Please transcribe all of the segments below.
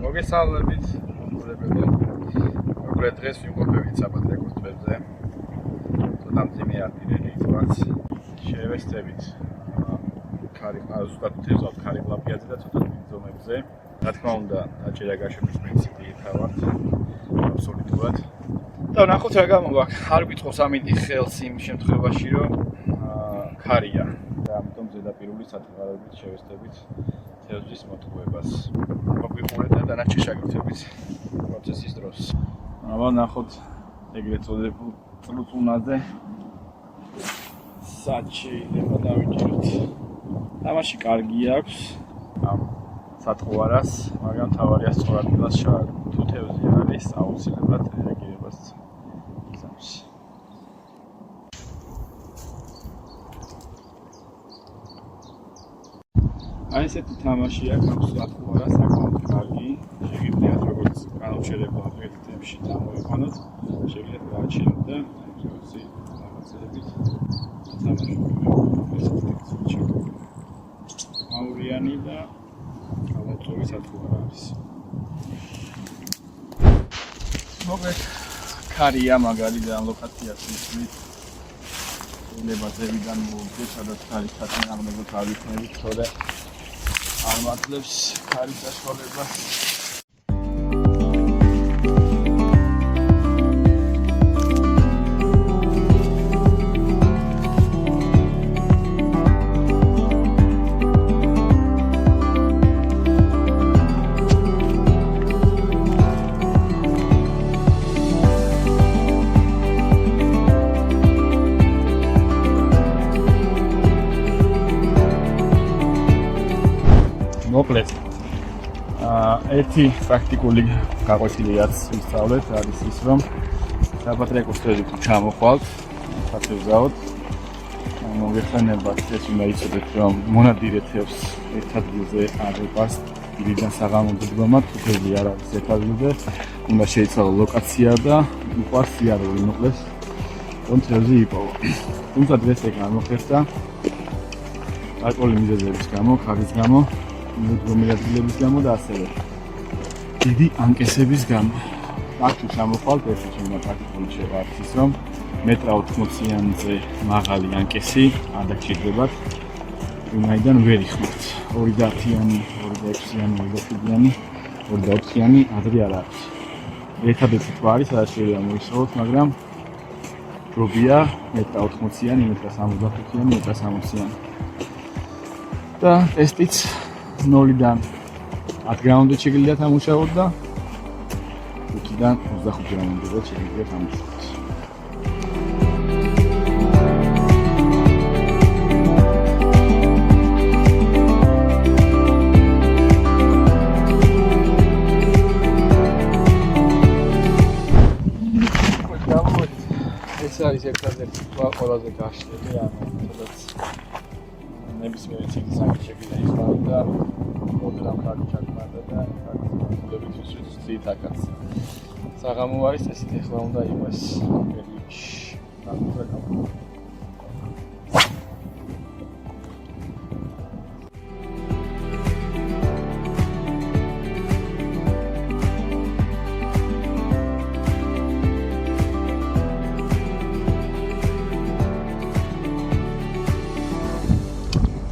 მოგესალმებით, მოგებელო. Როგორ დღეს ვიმყოფებით საფრანგეთის ტბებზე. ცოტა მძიმე არდირელი თვაც შევესწრებით. ზუსტად თევზავთ ქარიბლაპიაძე და ცოტა მძომებზე. Რა თქმა უნდა, დაჭერა გაშვების პრინციპი თავართ აბსოლუტურად. და ნახოთ რა გამოგვაქვს. არ გითხოს ამინდი ხელს იმ შემთხვევაში, რომ ქარია და ამიტომ ზედაპირული სათვალიერებლით შევესწრებით თევზის მოტყუებას. მოგვიყურეთ და დანარჩენ შეგრძნებით პროცესის დროს. აბა ნახოთ ეგრეთ წოდებულ წლუწუნაზე სად შეიძლება დავიჭიროთ. თამაში კარგი აქვს ამ სათხოვარას, მაგრამ თავარია სწორ ადგილას შევაგდო. თუ თევზი არის, აუცილებლად რეაგირებას იზამს. აი ესეთი თამაში აქვს ამ სათხოვარას, საკმაოდ კარგი. შეგიძლიათ როგორც განავრჩელებელ აპლიკაციებში წამოიყვანოთ, შეგიძლიათ გააჩინოთ და თევზი რაღაცებით თამაშობთ. აურიანი და გამომწვევი სათხოვარი არის. მოკლედ ქარია მაგალითად ლოკაციას ვისვით. შეიძლება ზევიდან მოვიდეთ, სადაც ქარის საწინააღმდეგო თავიქნებით, თორე არ მაძლევს ქარის საშუალებას. მოკლედ ერთი პრაქტიკული გაკვეთილიაც ვისწავლეთ, არის ის, რომ საფრანგეთის თევზი თუ ჩამოხვალთ, სათევზაოდ მოგეხსენებათ ეს უნდა იცოდეთ, რომ მონადირე თევზს ერთ ადგილზე არ უყარს დილიდან საღამომდე დგომა, თუ თევზი არ არის ერთ ადგილზე, უნდა შეიცვალო ლოკაცია და უყარს სიარული მოკლეს, რომ თევზი იპოვა. თუმცა დღეს ეგ არ მოხერხდა გარკვეული მიზეზების გამო, ქარის გამო, მდგომარეობის გამო და ასევე დიდი ანკესების გამო. აქ თუ ჩამოხვალთ, ერთი ჩემი პრაქტიკული შევა არის ის, რომ 1.80-ზე მაღალი ანკესი არ დაგჭირდებათ, ვინაიდან ვერ იხმართ. 2.10-იანი, 2.6-იანი, 2.7-იანი, 2.4-იანი ადრე არ არის. ერთადერთი თვა არის, სადაც შეიძლება მოისწავლოთ, მაგრამ ჯობია 1.80-იანი, 1.75-იანი, 1.60-იანი. და ტესტიც 0-დან 10 გრამამდე შეგიძლიათ ამუშავოთ და 5-დან 25 გრამამდე შეგიძლიათ ამუშავოთ. ეს არის ერთადერთი თვა ყველაზე გაშლილი, სადაც ნებისმიერი ციხის სამი შეგიძლია იხმაროთ და მოდრამ კარგი ჩაგვარდა და კარგი ვისვით აკაც. საღამო არის ესეთი ახლა უნდა იყოს პერიოდში.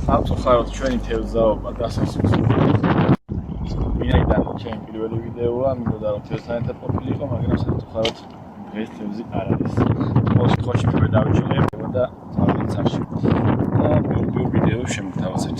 სამწუხაროდ ჩვენი თევზაობა დასასრულს. ვინაიდან ჩემი პირველი ვიდეოა, მინდოდა რომ თევზთან ერთად ყოფილიყო, მაგრამ სამწუხაროდ დღეს თევზი არ არის. ყოველ შემთხვევაში მე დავიჭირე და წავიდეთ სახლში. და პირველ ვიდეოში შემოგთავაზეთ.